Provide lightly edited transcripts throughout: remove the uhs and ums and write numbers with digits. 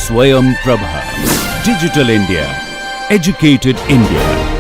Swayam Prabha. Digital India. Educated India.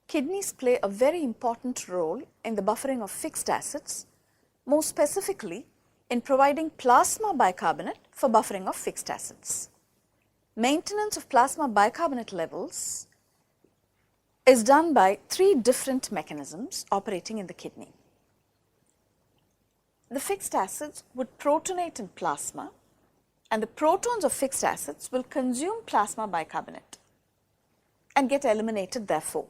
Kidneys play a very important role in the buffering of fixed acids, more specifically in providing plasma bicarbonate for buffering of fixed acids. Maintenance of plasma bicarbonate levels is done by three different mechanisms operating in the kidney. The fixed acids would protonate in plasma, and the protons of fixed acids will consume plasma bicarbonate and get eliminated therefore.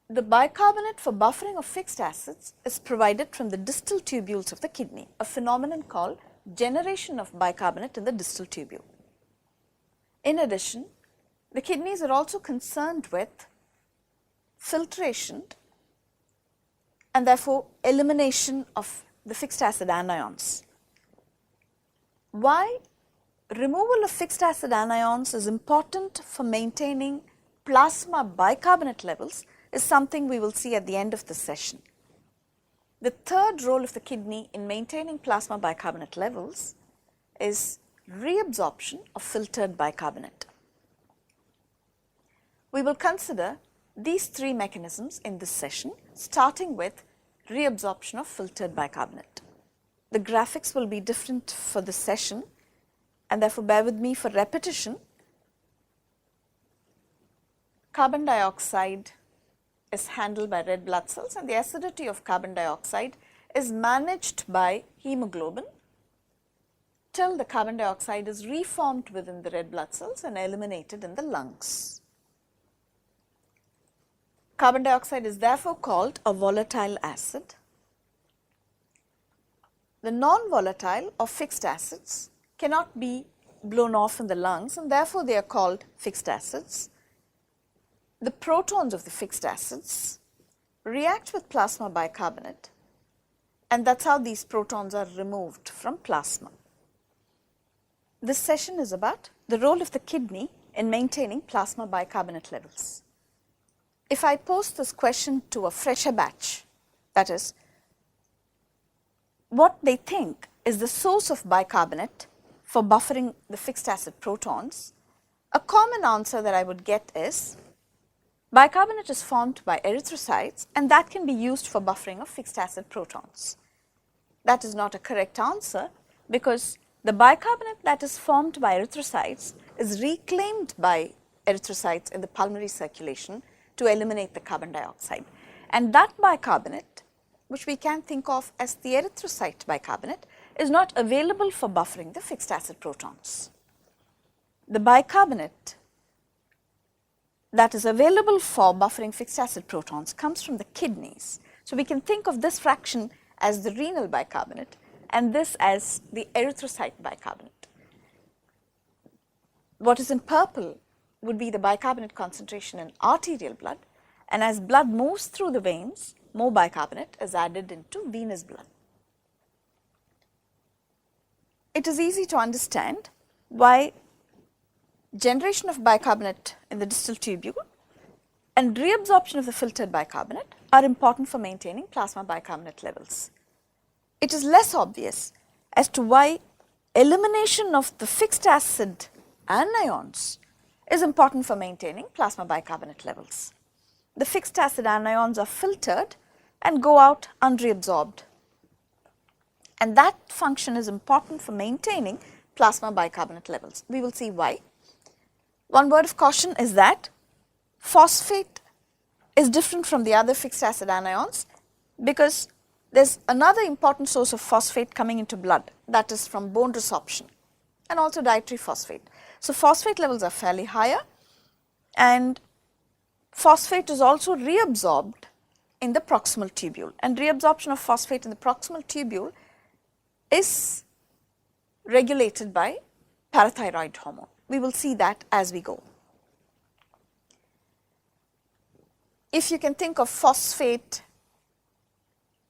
The bicarbonate for buffering of fixed acids is provided from the distal tubules of the kidney, a phenomenon called generation of bicarbonate in the distal tubule. In addition, the kidneys are also concerned with filtration and therefore elimination of the fixed acid anions. Why removal of fixed acid anions is important for maintaining plasma bicarbonate levels is something we will see at the end of the session. The third role of the kidney in maintaining plasma bicarbonate levels is reabsorption of filtered bicarbonate. We will consider these three mechanisms in this session, starting with reabsorption of filtered bicarbonate. The graphics will be different for this session, and therefore bear with me for repetition. Carbon dioxide is handled by red blood cells, and the acidity of carbon dioxide is managed by hemoglobin till the carbon dioxide is reformed within the red blood cells and eliminated in the lungs. Carbon dioxide is therefore called a volatile acid. The non-volatile or fixed acids cannot be blown off in the lungs, and therefore they are called fixed acids. The protons of the fixed acids react with plasma bicarbonate, and that's how these protons are removed from plasma. This session is about the role of the kidney in maintaining plasma bicarbonate levels. If I pose this question to a fresher batch, that is, what they think is the source of bicarbonate for buffering the fixed acid protons, a common answer that I would get is bicarbonate is formed by erythrocytes, and that can be used for buffering of fixed acid protons. That is not a correct answer, because the bicarbonate that is formed by erythrocytes is reclaimed by erythrocytes in the pulmonary circulation to eliminate the carbon dioxide. And that bicarbonate, which we can think of as the erythrocyte bicarbonate, is not available for buffering the fixed acid protons. The bicarbonate that is available for buffering fixed acid protons comes from the kidneys. So we can think of this fraction as the renal bicarbonate and this as the erythrocyte bicarbonate. What is in purple would be the bicarbonate concentration in arterial blood, and as blood moves through the veins, more bicarbonate is added into venous blood. It is easy to understand why generation of bicarbonate in the distal tubule and reabsorption of the filtered bicarbonate are important for maintaining plasma bicarbonate levels. It is less obvious as to why elimination of the fixed acid anions is important for maintaining plasma bicarbonate levels. The fixed acid anions are filtered and go out unreabsorbed, and that function is important for maintaining plasma bicarbonate levels. We will see why. One word of caution is that phosphate is different from the other fixed acid anions because there's another important source of phosphate coming into blood, that is from bone resorption and also dietary phosphate. So phosphate levels are fairly higher, and phosphate is also reabsorbed in the proximal tubule, and reabsorption of phosphate in the proximal tubule is regulated by parathyroid hormone. We will see that as we go. If you can think of phosphate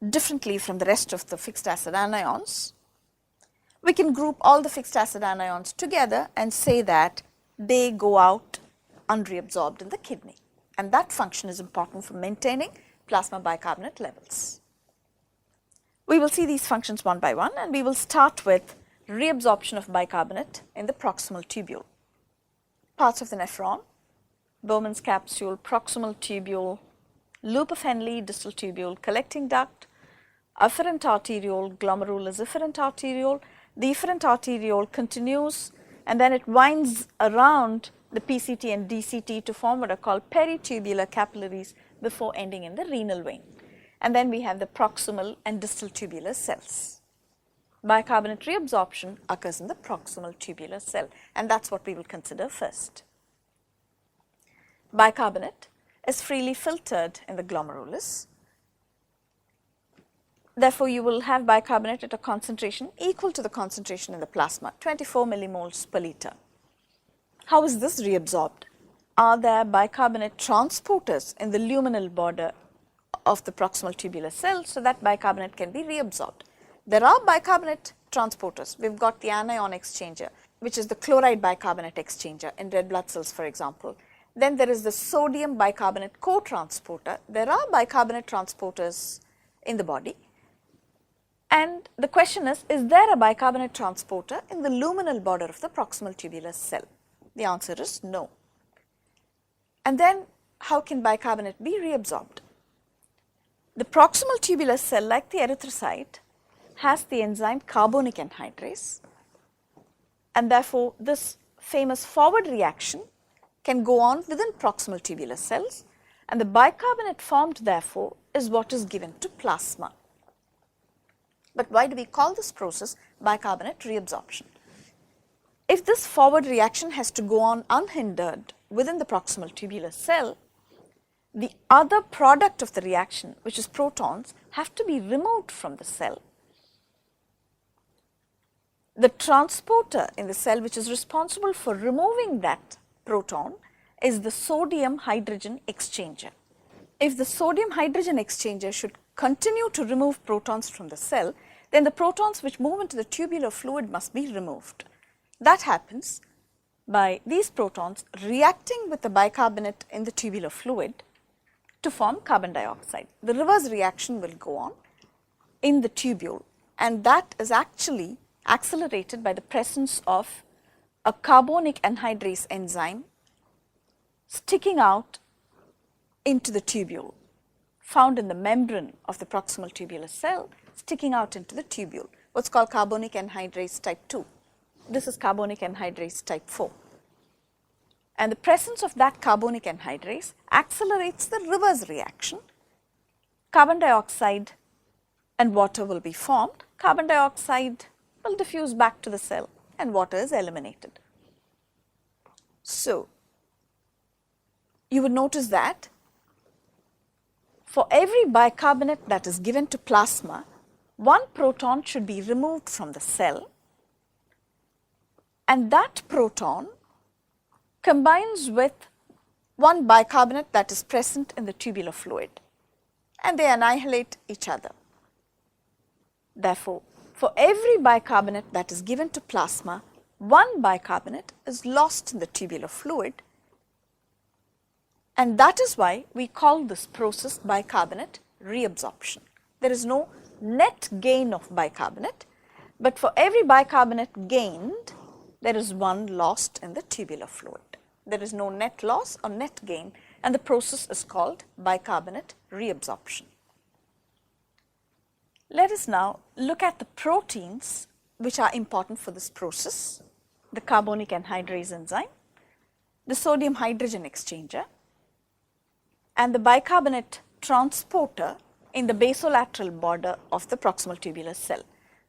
differently from the rest of the fixed acid anions, we can group all the fixed acid anions together and say that they go out unreabsorbed in the kidney, and that function is important for maintaining plasma bicarbonate levels. We will see these functions one by one, and we will start with reabsorption of bicarbonate in the proximal tubule. Parts of the nephron: Bowman's capsule, proximal tubule, loop of Henle, distal tubule, collecting duct, afferent arteriole, glomerulus efferent arteriole. The efferent arteriole continues and then it winds around the PCT and DCT to form what are called peritubular capillaries before ending in the renal vein. And then we have the proximal and distal tubular cells. Bicarbonate reabsorption occurs in the proximal tubular cell, and that's what we will consider first. Bicarbonate is freely filtered in the glomerulus. Therefore, you will have bicarbonate at a concentration equal to the concentration in the plasma, 24 millimoles per liter. How is this reabsorbed? Are there bicarbonate transporters in the luminal border of the proximal tubular cell so that bicarbonate can be reabsorbed? There are bicarbonate transporters. We've got the anion exchanger, which is the chloride bicarbonate exchanger in red blood cells, for example. Then there is the sodium bicarbonate co-transporter. There are bicarbonate transporters in the body. And the question is there a bicarbonate transporter in the luminal border of the proximal tubular cell? The answer is no. And then how can bicarbonate be reabsorbed? The proximal tubular cell, like the erythrocyte, has the enzyme carbonic anhydrase, and therefore this famous forward reaction can go on within proximal tubular cells, and the bicarbonate formed therefore is what is given to plasma. But why do we call this process bicarbonate reabsorption? If this forward reaction has to go on unhindered within the proximal tubular cell, the other product of the reaction, which is protons, have to be removed from the cell. The transporter in the cell which is responsible for removing that proton is the sodium hydrogen exchanger. If the sodium hydrogen exchanger should continue to remove protons from the cell, then the protons which move into the tubular fluid must be removed. That happens by these protons reacting with the bicarbonate in the tubular fluid to form carbon dioxide. The reverse reaction will go on in the tubule, and that is actually accelerated by the presence of a carbonic anhydrase enzyme sticking out into the tubule, found in the membrane of the proximal tubular cell, sticking out into the tubule, what's called carbonic anhydrase type 2. This is carbonic anhydrase type 4. And the presence of that carbonic anhydrase accelerates the reverse reaction. Carbon dioxide and water will be formed. Carbon dioxide will diffuse back to the cell and water is eliminated. So, you would notice that for every bicarbonate that is given to plasma, one proton should be removed from the cell, and that proton combines with one bicarbonate that is present in the tubular fluid, and they annihilate each other. Therefore, for every bicarbonate that is given to plasma, one bicarbonate is lost in the tubular fluid, and that is why we call this process bicarbonate reabsorption. There is no net gain of bicarbonate, but for every bicarbonate gained, there is one lost in the tubular fluid. There is no net loss or net gain, and the process is called bicarbonate reabsorption. Let us now look at the proteins which are important for this process: the carbonic anhydrase enzyme, the sodium hydrogen exchanger, and the bicarbonate transporter in the basolateral border of the proximal tubular cell,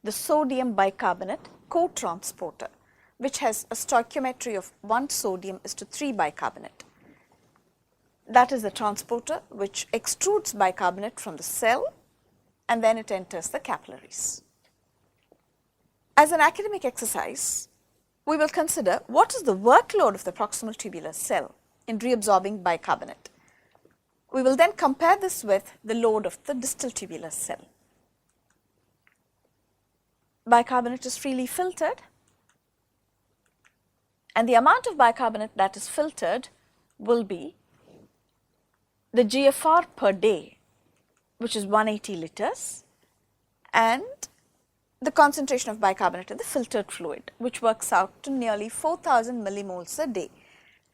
the sodium bicarbonate co-transporter, which has a stoichiometry of 1 sodium is to 3 bicarbonate. That is the transporter which extrudes bicarbonate from the cell and then it enters the capillaries. As an academic exercise, we will consider what is the workload of the proximal tubular cell in reabsorbing bicarbonate. We will then compare this with the load of the distal tubular cell. Bicarbonate is freely filtered, and the amount of bicarbonate that is filtered will be the GFR per day, which is 180 liters, and the concentration of bicarbonate in the filtered fluid, which works out to nearly 4,000 millimoles a day.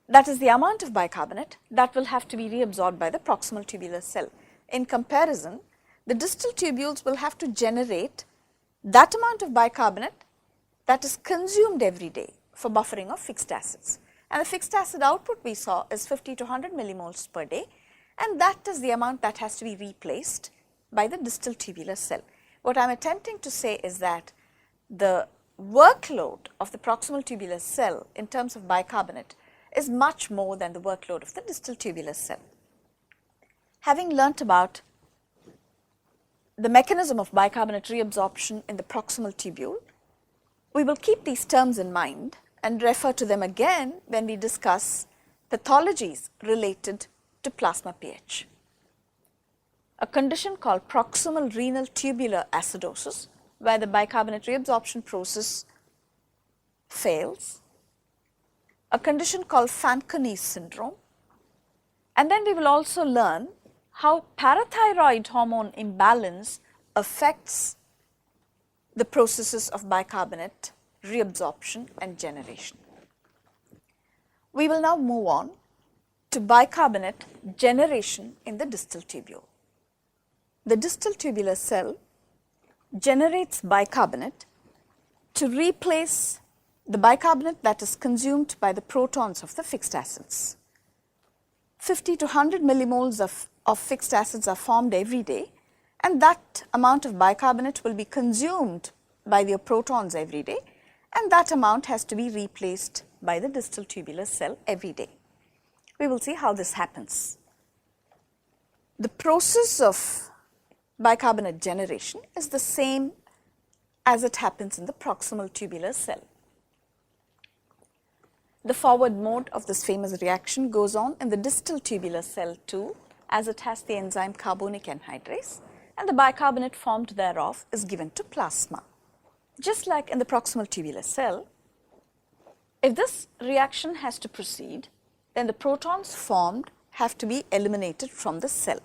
That is the amount of bicarbonate that will have to be reabsorbed by the proximal tubular cell. In comparison, the distal tubules will have to generate that amount of bicarbonate that is consumed every day for buffering of fixed acids. And the fixed acid output we saw is 50 to 100 millimoles per day, and that is the amount that has to be replaced by the distal tubular cell. What I am attempting to say is that the workload of the proximal tubular cell in terms of bicarbonate is much more than the workload of the distal tubular cell. Having learnt about the mechanism of bicarbonate reabsorption in the proximal tubule, we will keep these terms in mind and refer to them again when we discuss pathologies related to plasma pH. A condition called proximal renal tubular acidosis, where the bicarbonate reabsorption process fails, a condition called Fanconi syndrome, and then we will also learn how parathyroid hormone imbalance affects the processes of bicarbonate reabsorption and generation. We will now move on to bicarbonate generation in the distal tubule. The distal tubular cell generates bicarbonate to replace the bicarbonate that is consumed by the protons of the fixed acids. 50 to 100 millimoles of fixed acids are formed every day, and that amount of bicarbonate will be consumed by the protons every day, and that amount has to be replaced by the distal tubular cell every day. We will see how this happens. The process of bicarbonate generation is the same as it happens in the proximal tubular cell. The forward mode of this famous reaction goes on in the distal tubular cell too, as it has the enzyme carbonic anhydrase, and the bicarbonate formed thereof is given to plasma. Just like in the proximal tubular cell, if this reaction has to proceed, then the protons formed have to be eliminated from the cell.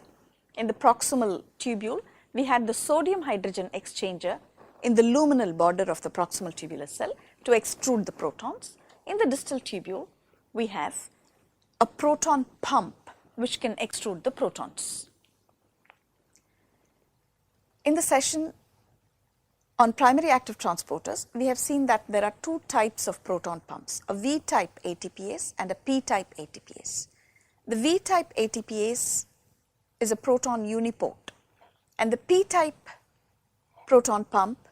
In the proximal tubule, we had the sodium hydrogen exchanger in the luminal border of the proximal tubular cell to extrude the protons. In the distal tubule, we have a proton pump which can extrude the protons. In the session on primary active transporters, we have seen that there are two types of proton pumps, a V-type ATPase and a P-type ATPase. The V-type ATPase is a proton uniport, and the P-type proton pump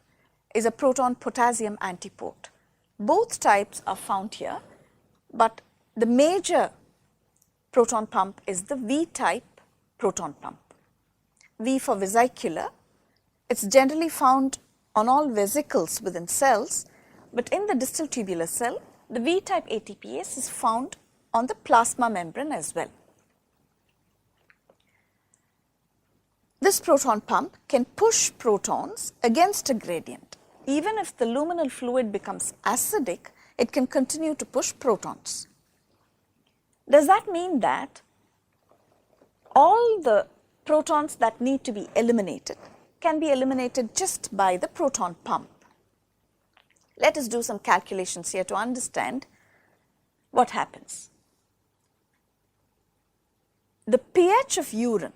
is a proton potassium antiport. Both types are found here, but the major proton pump is the V-type proton pump. V for vesicular. It's generally found on all vesicles within cells, but in the distal tubular cell, the V-type ATPase is found on the plasma membrane as well. This proton pump can push protons against a gradient. Even if the luminal fluid becomes acidic, it can continue to push protons. Does that mean that all the protons that need to be eliminated can be eliminated just by the proton pump? Let us do some calculations here to understand what happens. The pH of urine,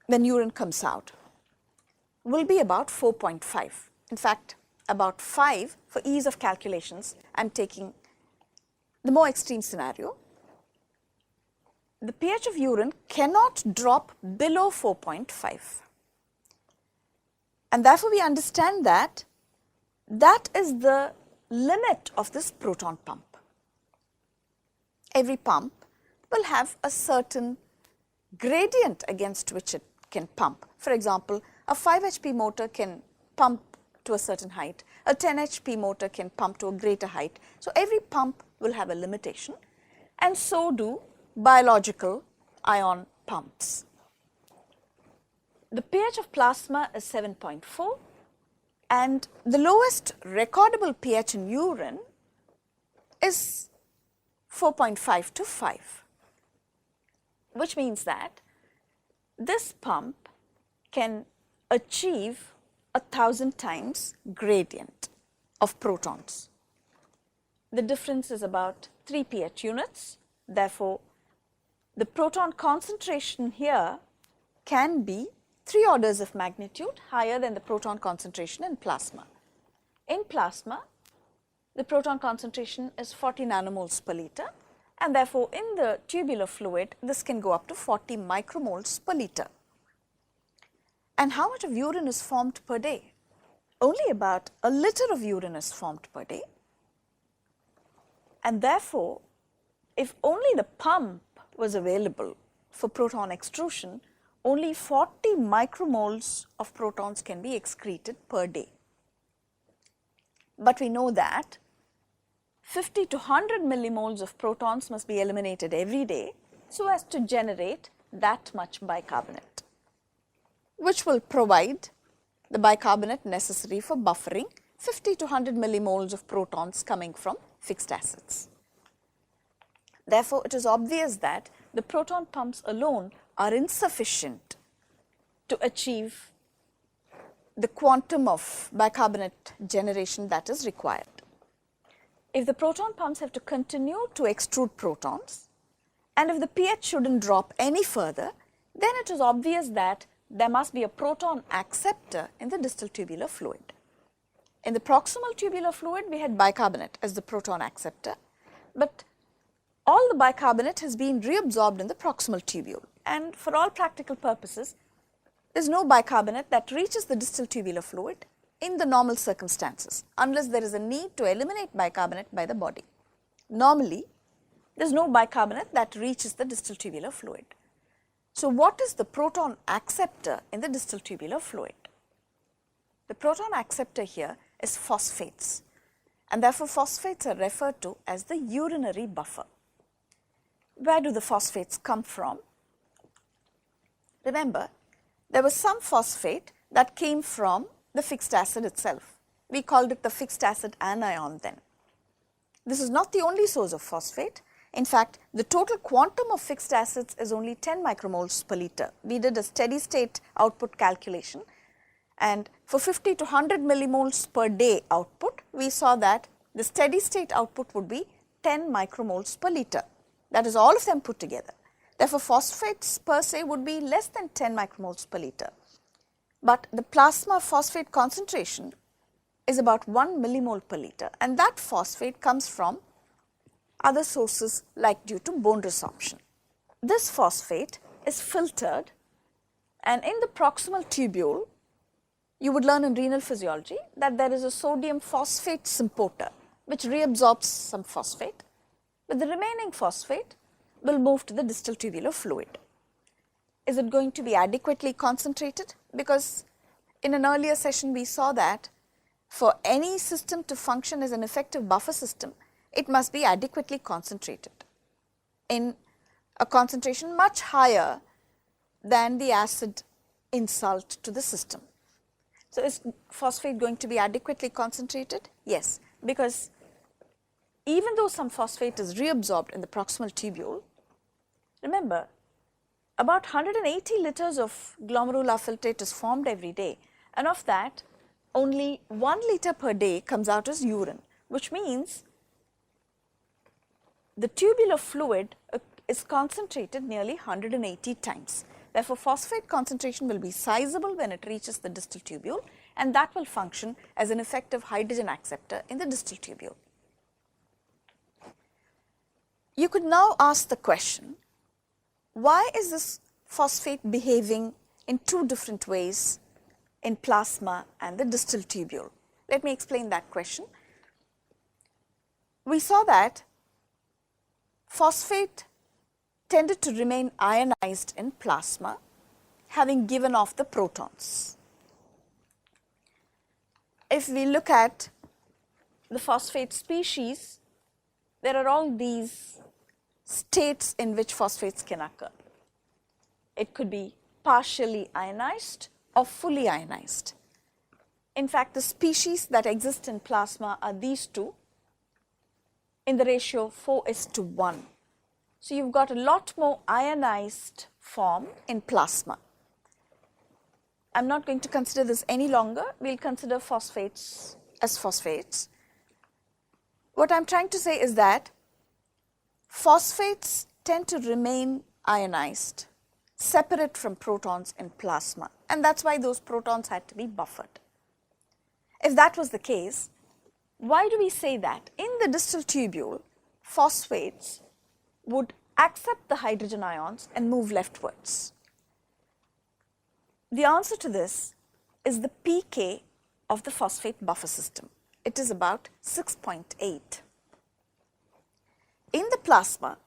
when urine comes out, will be about 4.5. In fact, about 5 for ease of calculations. I am taking the more extreme scenario. The pH of urine cannot drop below 4.5. And therefore, we understand that that is the limit of this proton pump. Every pump will have a certain gradient against which it can pump. For example, a 5 HP motor can pump to a certain height. A 10 HP motor can pump to a greater height. So every pump will have a limitation, and so do biological ion pumps. The pH of plasma is 7.4, and the lowest recordable pH in urine is 4.5 to 5, which means that this pump can achieve 1,000 times gradient of protons. The difference is about 3 pH units. Therefore, the proton concentration here can be 3 orders of magnitude higher than the proton concentration in plasma. In plasma, the proton concentration is 40 nanomoles per liter, and therefore in the tubular fluid this can go up to 40 micromoles per liter. And how much of urine is formed per day? Only about a liter of urine is formed per day, and therefore if only the pump was available for proton extrusion, only 40 micromoles of protons can be excreted per day. But we know that 50 to 100 millimoles of protons must be eliminated every day so as to generate that much bicarbonate, which will provide the bicarbonate necessary for buffering 50 to 100 millimoles of protons coming from fixed acids. Therefore, it is obvious that the proton pumps alone are insufficient to achieve the quantum of bicarbonate generation that is required. If the proton pumps have to continue to extrude protons, and if the pH shouldn't drop any further, then it is obvious that there must be a proton acceptor in the distal tubular fluid. In the proximal tubular fluid, we had bicarbonate as the proton acceptor, but all the bicarbonate has been reabsorbed in the proximal tubule, and for all practical purposes, there is no bicarbonate that reaches the distal tubular fluid in the normal circumstances, unless there is a need to eliminate bicarbonate by the body. Normally, there is no bicarbonate that reaches the distal tubular fluid. So what is the proton acceptor in the distal tubular fluid? The proton acceptor here is phosphates, and therefore phosphates are referred to as the urinary buffer. Where do the phosphates come from? Remember, there was some phosphate that came from the fixed acid itself. We called it the fixed acid anion then. This is not the only source of phosphate. In fact, the total quantum of fixed acids is only 10 micromoles per liter. We did a steady state output calculation, and for 50 to 100 millimoles per day output, we saw that the steady state output would be 10 micromoles per liter. That is all of them put together. Therefore, phosphates per se would be less than 10 micromoles per liter. But the plasma phosphate concentration is about 1 millimole per liter, and that phosphate comes from other sources like due to bone resorption. This phosphate is filtered, and in the proximal tubule, you would learn in renal physiology that there is a sodium phosphate symporter which reabsorbs some phosphate, but the remaining phosphate will move to the distal tubular fluid. Is it going to be adequately concentrated? Because in an earlier session we saw that for any system to function as an effective buffer system, it must be adequately concentrated in a concentration much higher than the acid insult to the system. So is phosphate going to be adequately concentrated? Yes, because even though some phosphate is reabsorbed in the proximal tubule, remember, about 180 liters of glomerular filtrate is formed every day, and of that, only 1 liter per day comes out as urine, which means the tubular fluid is concentrated nearly 180 times. Therefore, phosphate concentration will be sizable when it reaches the distal tubule, and that will function as an effective hydrogen acceptor in the distal tubule. You could now ask the question, why is this phosphate behaving in two different ways in plasma and the distal tubule? Let me explain that question. We saw that phosphate tended to remain ionized in plasma, having given off the protons. if we look at the phosphate species, there are all these states in which phosphates can occur. It could be partially ionized or fully ionized. In fact, the species that exist in plasma are these two in the ratio 4:1. So you've got a lot more ionized form in plasma. I'm not going to consider this any longer. We'll consider phosphates as phosphates. What I'm trying to say is that phosphates tend to remain ionized, separate from protons in plasma, and that's why those protons had to be buffered. If that was the case, why do we say that in the distal tubule, phosphates would accept the hydrogen ions and move leftwards? The answer to this is the pK of the phosphate buffer system. It is about 6.8. In the plasma,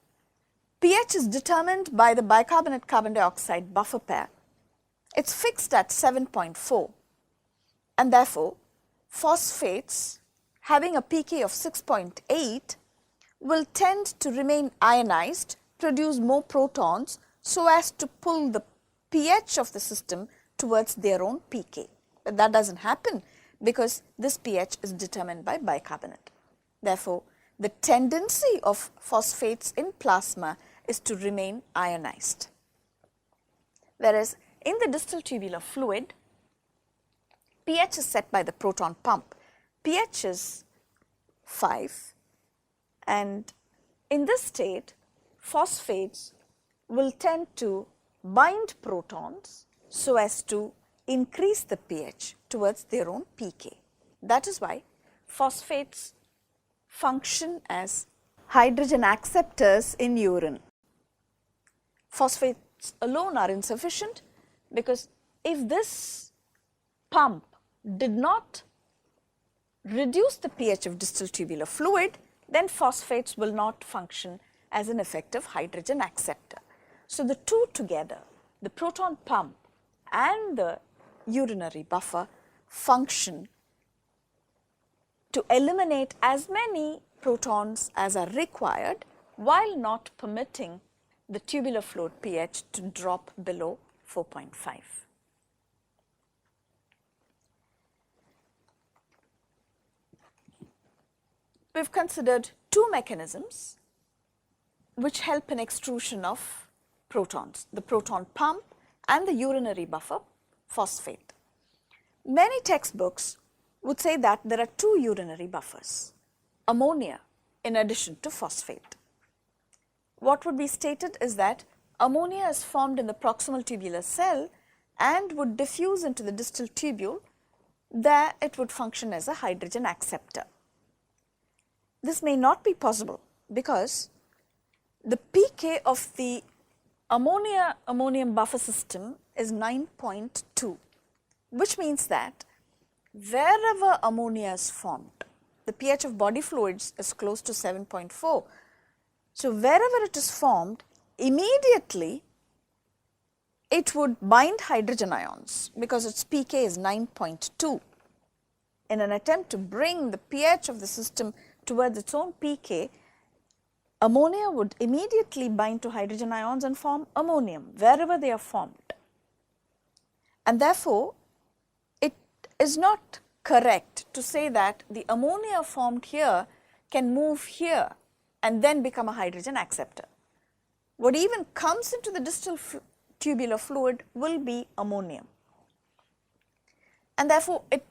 pH is determined by the bicarbonate carbon dioxide buffer pair. It's fixed at 7.4, and therefore phosphates having a pK of 6.8 will tend to remain ionized, produce more protons so as to pull the pH of the system towards their own pK. But that doesn't happen because this pH is determined by bicarbonate. Therefore, the tendency of phosphates in plasma is to remain ionized. Whereas in the distal tubular fluid, pH is set by the proton pump. pH is 5, and in this state, phosphates will tend to bind protons so as to increase the pH towards their own pK. That is why phosphates function as hydrogen acceptors in urine. Phosphates alone are insufficient because if this pump did not reduce the pH of distal tubular fluid, then phosphates will not function as an effective hydrogen acceptor. So the two together, the proton pump and the urinary buffer, function to eliminate as many protons as are required while not permitting the tubular fluid pH to drop below 4.5. We've considered two mechanisms which help in extrusion of protons, the proton pump and the urinary buffer, phosphate. Many textbooks would say that there are two urinary buffers, ammonia in addition to phosphate. What would be stated is that ammonia is formed in the proximal tubular cell and would diffuse into the distal tubule. There it would function as a hydrogen acceptor. This may not be possible because the pK of the ammonia-ammonium buffer system is 9.2, which means that wherever ammonia is formed, the pH of body fluids is close to 7.4. So wherever it is formed, immediately it would bind hydrogen ions because its pK is 9.2. In an attempt to bring the pH of the system towards its own pK, ammonia would immediately bind to hydrogen ions and form ammonium wherever they are formed. And therefore, it is not correct to say that the ammonia formed here can move here and then become a hydrogen acceptor. What even comes into the distal tubular fluid will be ammonium. And therefore, it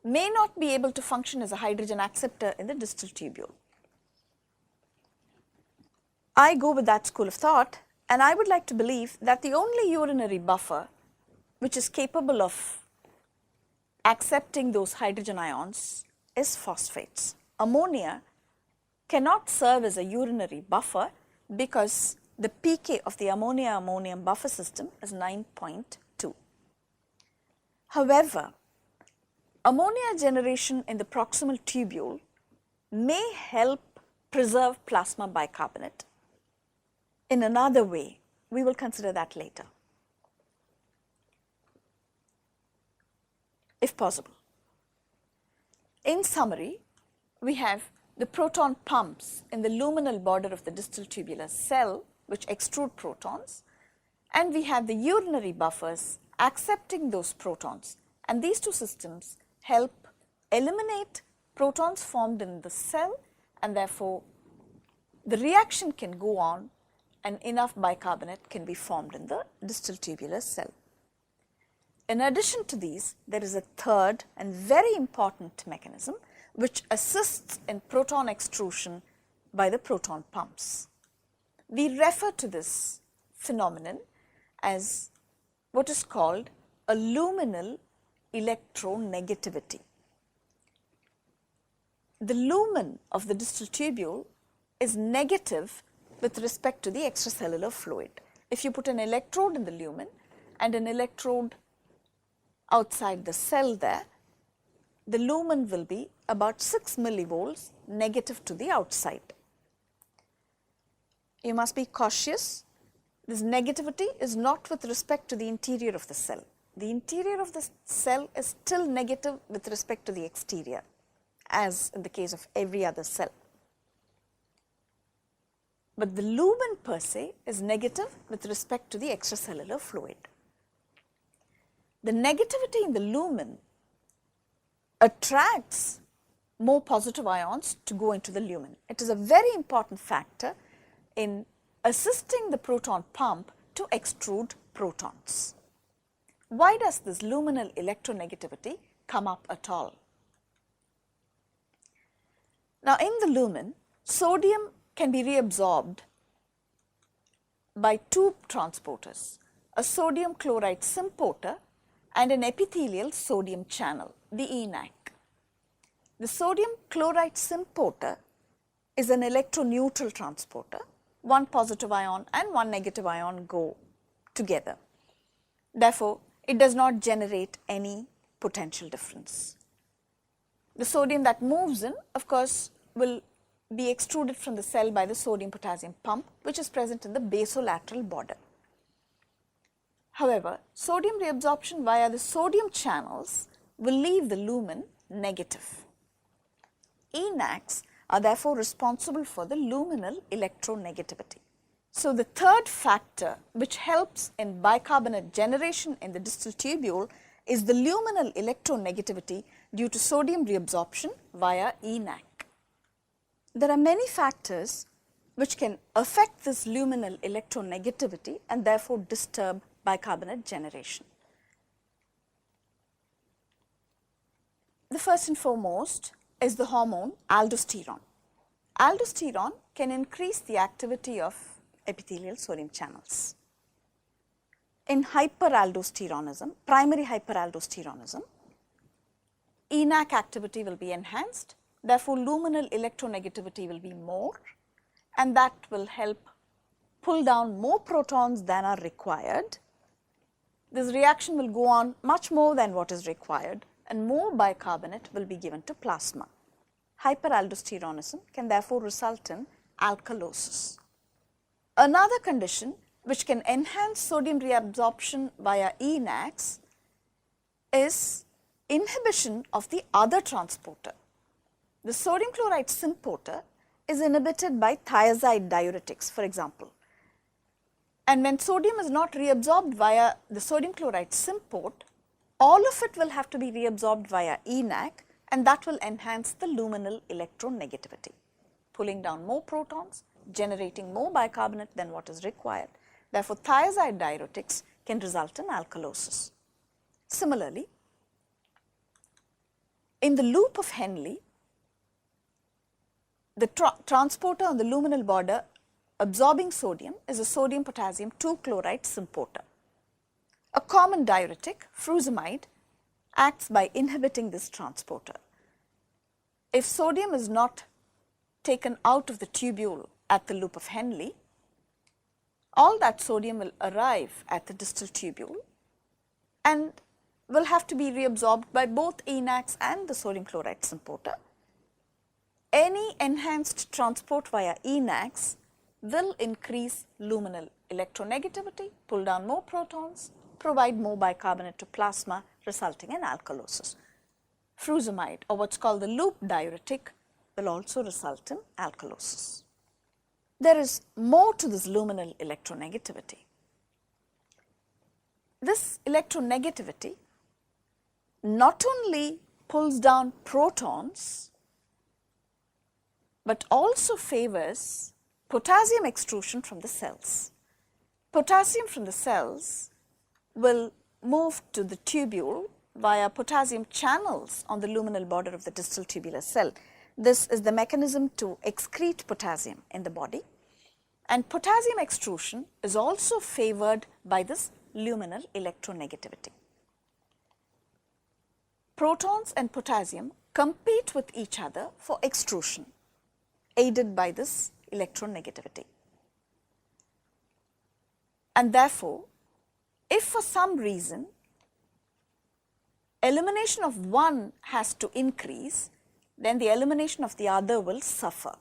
may not be able to function as a hydrogen acceptor in the distal tubule. I go with that school of thought, and I would like to believe that the only urinary buffer which is capable of accepting those hydrogen ions is phosphates. Ammonia cannot serve as a urinary buffer because the pK of the ammonia-ammonium buffer system is 9.2. However, ammonia generation in the proximal tubule may help preserve plasma bicarbonate in another way. We will consider that later, if possible. In summary, we have the proton pumps in the luminal border of the distal tubular cell which extrude protons, and we have the urinary buffers accepting those protons, and these two systems help eliminate protons formed in the cell, and therefore the reaction can go on and enough bicarbonate can be formed in the distal tubular cell. In addition to these, there is a third and very important mechanism which assists in proton extrusion by the proton pumps. We refer to this phenomenon as what is called a luminal electronegativity. The lumen of the distal tubule is negative with respect to the extracellular fluid. If you put an electrode in the lumen and an electrode outside the cell there, the lumen will be about 6 millivolts negative to the outside. You must be cautious. This negativity is not with respect to the interior of the cell. The interior of the cell is still negative with respect to the exterior, as in the case of every other cell. But the lumen per se is negative with respect to the extracellular fluid. The negativity in the lumen attracts more positive ions to go into the lumen. It is a very important factor in assisting the proton pump to extrude protons. Why does this luminal electronegativity come up at all? Now, in the lumen, sodium can be reabsorbed by two transporters, a sodium chloride symporter and an epithelial sodium channel, the ENaC. The sodium chloride symporter is an electroneutral transporter. One positive ion and one negative ion go together. Therefore, it does not generate any potential difference. The sodium that moves in, of course, will be extruded from the cell by the sodium-potassium pump, which is present in the basolateral border. However, sodium reabsorption via the sodium channels will leave the lumen negative. ENaCs are therefore responsible for the luminal electronegativity. So, the third factor which helps in bicarbonate generation in the distal tubule is the luminal electronegativity due to sodium reabsorption via ENaC. There are many factors which can affect this luminal electronegativity and therefore disturb bicarbonate generation. The first and foremost is the hormone aldosterone. Aldosterone can increase the activity of epithelial sodium channels. In hyperaldosteronism, primary hyperaldosteronism, ENaC activity will be enhanced, therefore luminal electronegativity will be more, and that will help pull down more protons than are required. This reaction will go on much more than what is required, and more bicarbonate will be given to plasma. Hyperaldosteronism can therefore result in alkalosis. Another condition which can enhance sodium reabsorption via ENaCs is inhibition of the other transporter. The sodium chloride symporter is inhibited by thiazide diuretics, for example. And when sodium is not reabsorbed via the sodium chloride symport, all of it will have to be reabsorbed via ENaC, and that will enhance the luminal electronegativity, pulling down more protons, generating more bicarbonate than what is required. Therefore, thiazide diuretics can result in alkalosis. Similarly, in the loop of Henle, the transporter on the luminal border absorbing sodium is a sodium-potassium 2-chloride symporter. A common diuretic, furosemide, acts by inhibiting this transporter. If sodium is not taken out of the tubule at the loop of Henle, all that sodium will arrive at the distal tubule and will have to be reabsorbed by both ENaCs and the sodium chloride symporter. Any enhanced transport via ENaCs will increase luminal electronegativity, pull down more protons, provide more bicarbonate to plasma, resulting in alkalosis. Furosemide, or what's called the loop diuretic, will also result in alkalosis. There is more to this luminal electronegativity. This electronegativity not only pulls down protons, but also favors potassium extrusion from the cells. Potassium from the cells will move to the tubule via potassium channels on the luminal border of the distal tubular cell. This is the mechanism to excrete potassium in the body, and potassium extrusion is also favored by this luminal electronegativity. Protons and potassium compete with each other for extrusion, aided by this electronegativity. And therefore, if for some reason elimination of one has to increase, then the elimination of the other will suffer.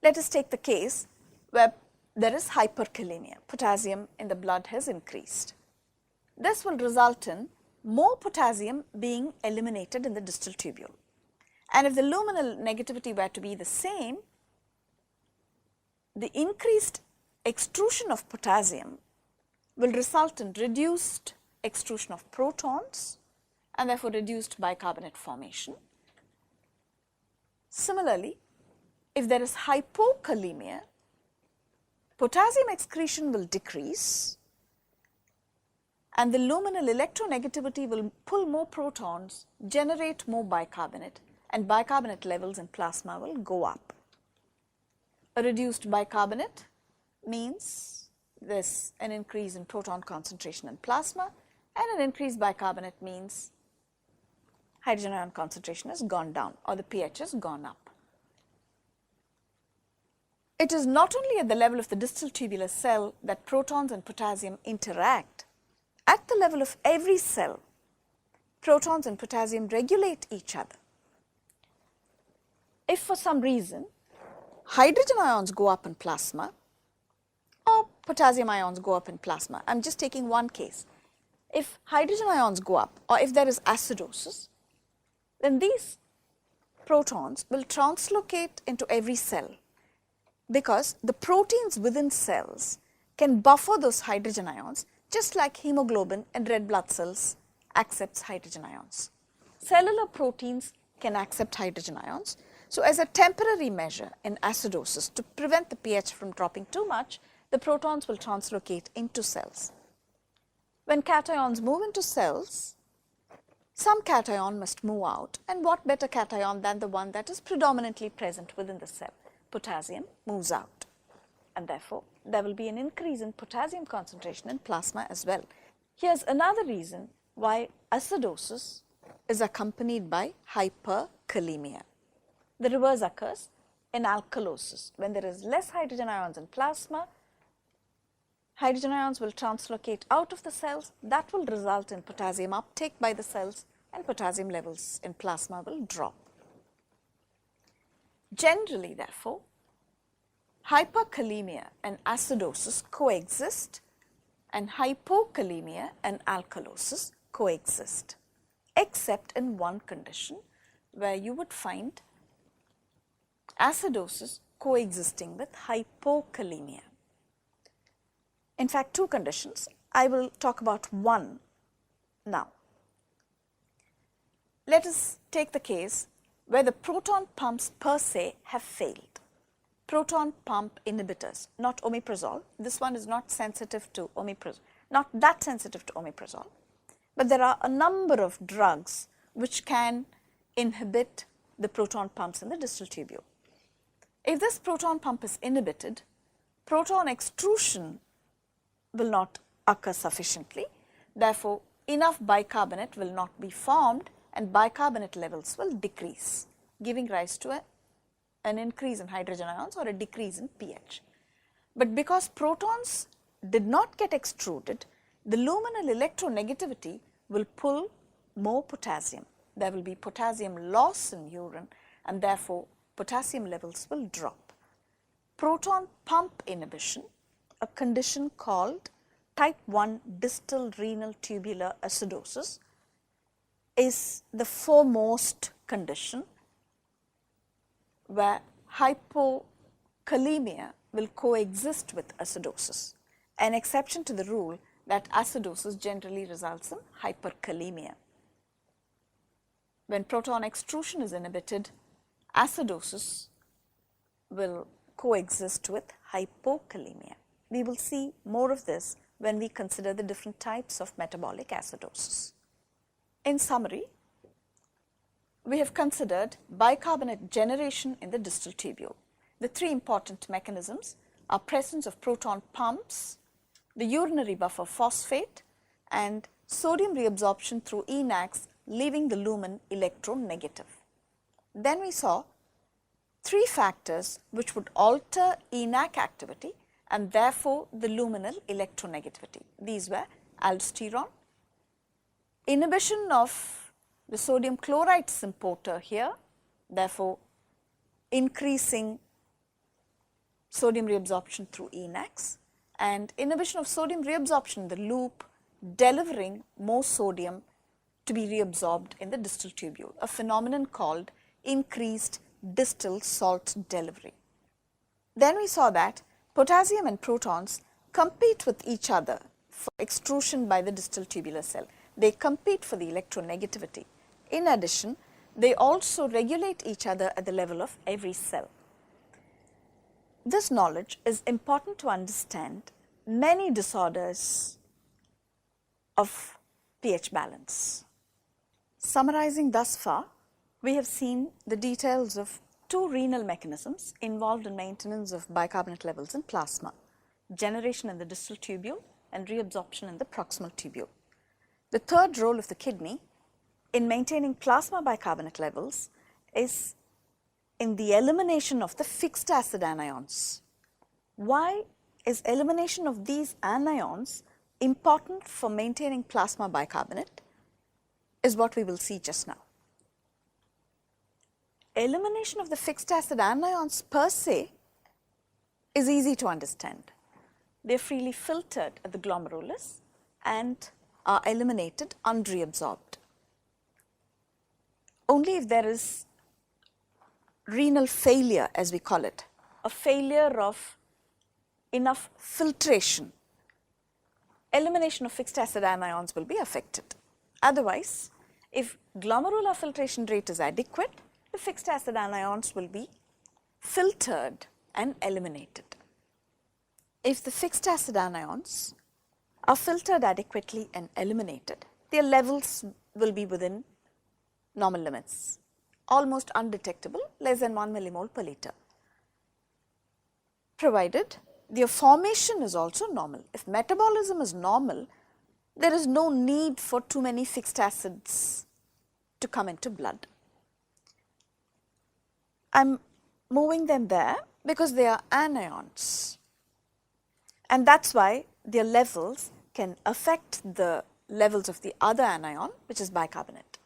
Let us take the case where there is hyperkalemia. Potassium in the blood has increased. This will result in more potassium being eliminated in the distal tubule. And if the luminal negativity were to be the same, the increased extrusion of potassium will result in reduced extrusion of protons and therefore reduced bicarbonate formation. Similarly, if there is hypokalemia, potassium excretion will decrease and the luminal electronegativity will pull more protons, generate more bicarbonate, and bicarbonate levels in plasma will go up. A reduced bicarbonate means there's an increase in proton concentration in plasma, and an increased bicarbonate means hydrogen ion concentration has gone down or the pH has gone up. It is not only at the level of the distal tubular cell that protons and potassium interact. At the level of every cell, protons and potassium regulate each other. If for some reason hydrogen ions go up in plasma or potassium ions go up in plasma, I'm just taking one case. If hydrogen ions go up or if there is acidosis, then these protons will translocate into every cell because the proteins within cells can buffer those hydrogen ions just like hemoglobin in red blood cells accepts hydrogen ions. Cellular proteins can accept hydrogen ions. So as a temporary measure in acidosis to prevent the pH from dropping too much, the protons will translocate into cells. When cations move into cells, some cation must move out, and what better cation than the one that is predominantly present within the cell? Potassium moves out, and therefore there will be an increase in potassium concentration in plasma as well. Here's another reason why acidosis is accompanied by hyperkalemia. The reverse occurs in alkalosis. When there is less hydrogen ions in plasma, hydrogen ions will translocate out of the cells. That will result in potassium uptake by the cells and potassium levels in plasma will drop. Generally, therefore, hyperkalemia and acidosis coexist and hypokalemia and alkalosis coexist, except in one condition where you would find acidosis coexisting with hypokalemia. In fact, two conditions. I will talk about one now. Let us take the case where the proton pumps per se have failed. Proton pump inhibitors, not omeprazole. This one is not sensitive to omeprazole, not that sensitive to omeprazole. But there are a number of drugs which can inhibit the proton pumps in the distal tubule. If this proton pump is inhibited, proton extrusion will not occur sufficiently. Therefore, enough bicarbonate will not be formed and bicarbonate levels will decrease, giving rise to an increase in hydrogen ions or a decrease in pH. But because protons did not get extruded, the luminal electronegativity will pull more potassium. There will be potassium loss in urine and therefore potassium levels will drop. Proton pump inhibition, a condition called type 1 distal renal tubular acidosis, is the foremost condition where hypokalemia will coexist with acidosis, an exception to the rule that acidosis generally results in hyperkalemia. When proton extrusion is inhibited, acidosis will coexist with hypokalemia. We will see more of this when we consider the different types of metabolic acidosis. In summary, we have considered bicarbonate generation in the distal tubule. The three important mechanisms are presence of proton pumps, the urinary buffer phosphate, and sodium reabsorption through ENaCs, leaving the lumen electronegative. Then we saw three factors which would alter ENaC activity and therefore the luminal electronegativity. These were aldosterone, inhibition of the sodium chloride symporter here, therefore increasing sodium reabsorption through ENaCs, and inhibition of sodium reabsorption in the loop, delivering more sodium to be reabsorbed in the distal tubule, a phenomenon called increased distal salt delivery. Then we saw that potassium and protons compete with each other for extrusion by the distal tubular cell. They compete for the electronegativity. In addition, they also regulate each other at the level of every cell. This knowledge is important to understand many disorders of pH balance. Summarizing thus far, we have seen the details of two renal mechanisms involved in maintenance of bicarbonate levels in plasma: generation in the distal tubule and reabsorption in the proximal tubule. The third role of the kidney in maintaining plasma bicarbonate levels is in the elimination of the fixed acid anions. Why is elimination of these anions important for maintaining plasma bicarbonate is what we will see just now. Elimination of the fixed acid anions per se is easy to understand. They are freely filtered at the glomerulus and are eliminated unreabsorbed. Only if there is renal failure, as we call it, a failure of enough filtration, elimination of fixed acid anions will be affected. Otherwise, if glomerular filtration rate is adequate, the fixed acid anions will be filtered and eliminated. If the fixed acid anions are filtered adequately and eliminated, their levels will be within normal limits, almost undetectable, less than 1 millimole per liter, provided their formation is also normal. If metabolism is normal, there is no need for too many fixed acids to come into blood. I'm moving them there because they are anions, and that's why their levels can affect the levels of the other anion, which is bicarbonate.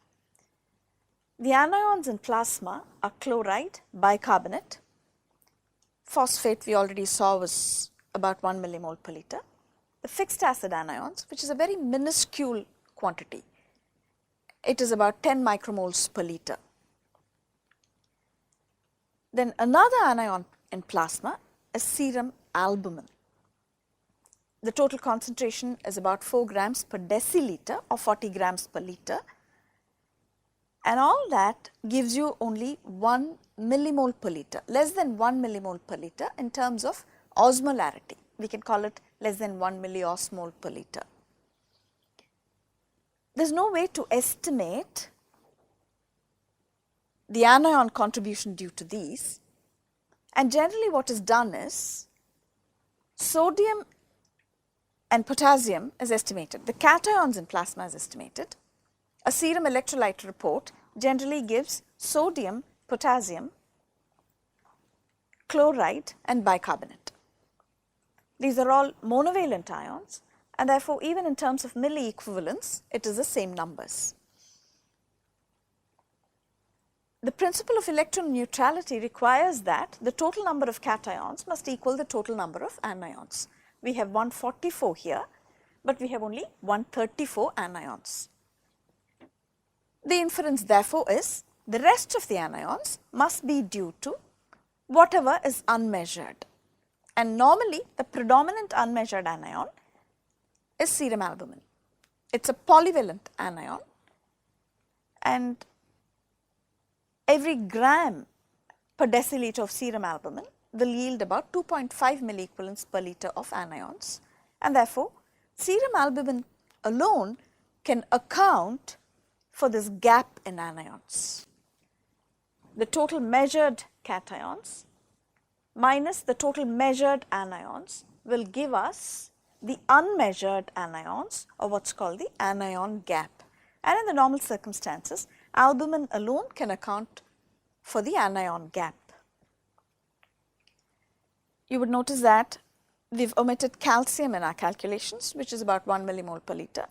The anions in plasma are chloride, bicarbonate, phosphate we already saw was about 1 millimole per liter, the fixed acid anions, which is a very minuscule quantity. It is about 10 micromoles per liter. Then another anion in plasma is serum albumin. The total concentration is about 4 grams per deciliter or 40 grams per liter, and all that gives you only 1 millimole per liter, less than 1 millimole per liter in terms of osmolarity. We can call it less than 1 milliosmole per liter. There is no way to estimate the anion contribution due to these, and generally what is done is sodium and potassium is estimated. The cations in plasma is estimated. A serum electrolyte report generally gives sodium, potassium, chloride and bicarbonate. These are all monovalent ions, and therefore even in terms of milliequivalents, it is the same numbers. The principle of electro neutrality requires that the total number of cations must equal the total number of anions. We have 144 here, but we have only 134 anions. The inference therefore is the rest of the anions must be due to whatever is unmeasured, and normally the predominant unmeasured anion is serum albumin. It is a polyvalent anion, and every gram per deciliter of serum albumin will yield about 2.5 milliequivalents per liter of anions, and therefore serum albumin alone can account for this gap in anions. The total measured cations minus the total measured anions will give us the unmeasured anions, or what is called the anion gap. And in the normal circumstances, albumin alone can account for the anion gap. You would notice that we have omitted calcium in our calculations, which is about 1 millimole per liter,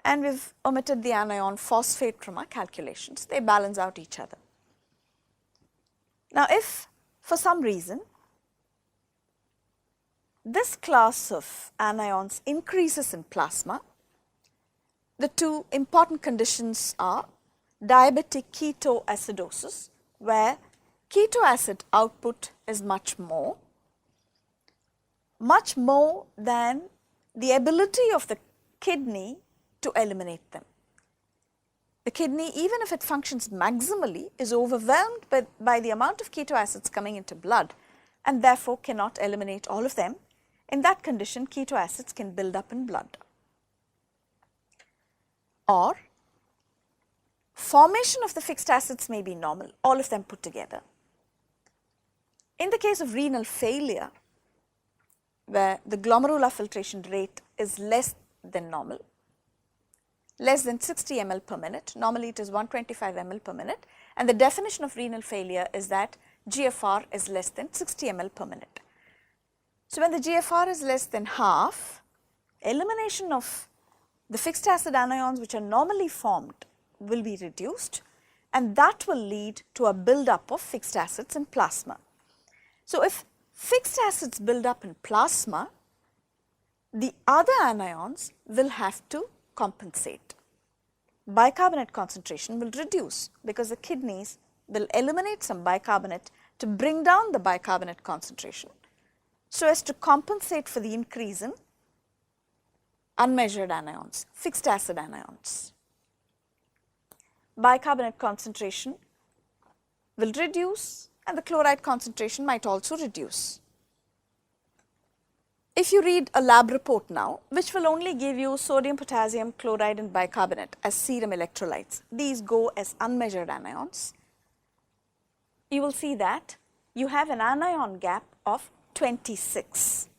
and we have omitted the anion phosphate from our calculations. They balance out each other. Now, if for some reason this class of anions increases in plasma, the two important conditions are diabetic ketoacidosis, where keto acid output is much more than the ability of the kidney to eliminate them. The kidney, even if it functions maximally, is overwhelmed by the amount of keto acids coming into blood, and therefore cannot eliminate all of them. In that condition, keto acids can build up in blood. Or formation of the fixed acids may be normal, all of them put together. In the case of renal failure, where the glomerular filtration rate is less than normal, less than 60 ml per minute, normally it is 125 ml per minute, and the definition of renal failure is that GFR is less than 60 ml per minute. So, when the GFR is less than half, elimination of the fixed acid anions which are normally formed will be reduced, and that will lead to a build-up of fixed acids in plasma. So, if fixed acids build up in plasma, the other anions will have to compensate. Bicarbonate concentration will reduce because the kidneys will eliminate some bicarbonate to bring down the bicarbonate concentration, so as to compensate for the increase in unmeasured anions, fixed acid anions. Bicarbonate concentration will reduce, and the chloride concentration might also reduce. If you read a lab report now, which will only give you sodium, potassium, chloride and bicarbonate as serum electrolytes, these go as unmeasured anions, you will see that you have an anion gap of 26.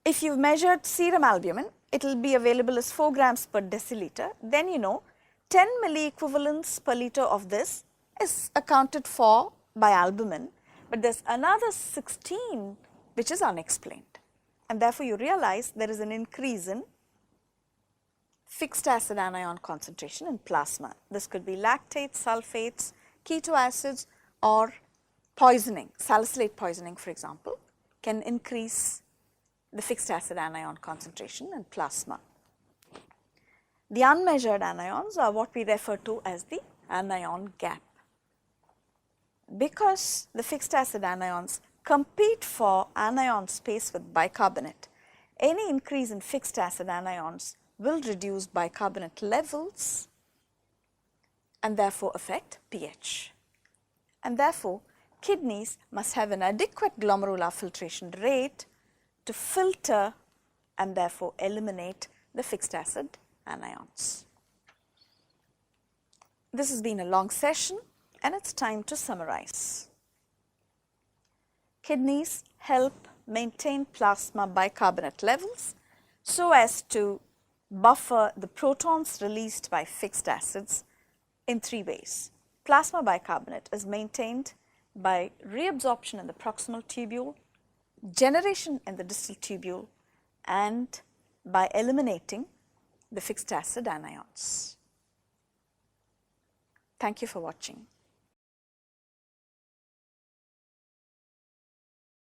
If you've measured serum albumin, it will be available as 4 grams per deciliter. Then you know 10 milliequivalents per liter of this is accounted for by albumin, but there's another 16 which is unexplained, and therefore you realize there is an increase in fixed acid anion concentration in plasma. This could be lactates, sulfates, keto acids, or poisoning, salicylate poisoning for example, can increase the fixed acid anion concentration in plasma. The unmeasured anions are what we refer to as the anion gap. Because the fixed acid anions compete for anion space with bicarbonate, any increase in fixed acid anions will reduce bicarbonate levels and therefore affect pH. And therefore, kidneys must have an adequate glomerular filtration rate to filter and therefore eliminate the fixed acid anions. This has been a long session, and it's time to summarize. Kidneys help maintain plasma bicarbonate levels so as to buffer the protons released by fixed acids in 3 ways. Plasma bicarbonate is maintained by reabsorption in the proximal tubule, generation in the distal tubule, and by eliminating the fixed acid anions. Thank you for watching.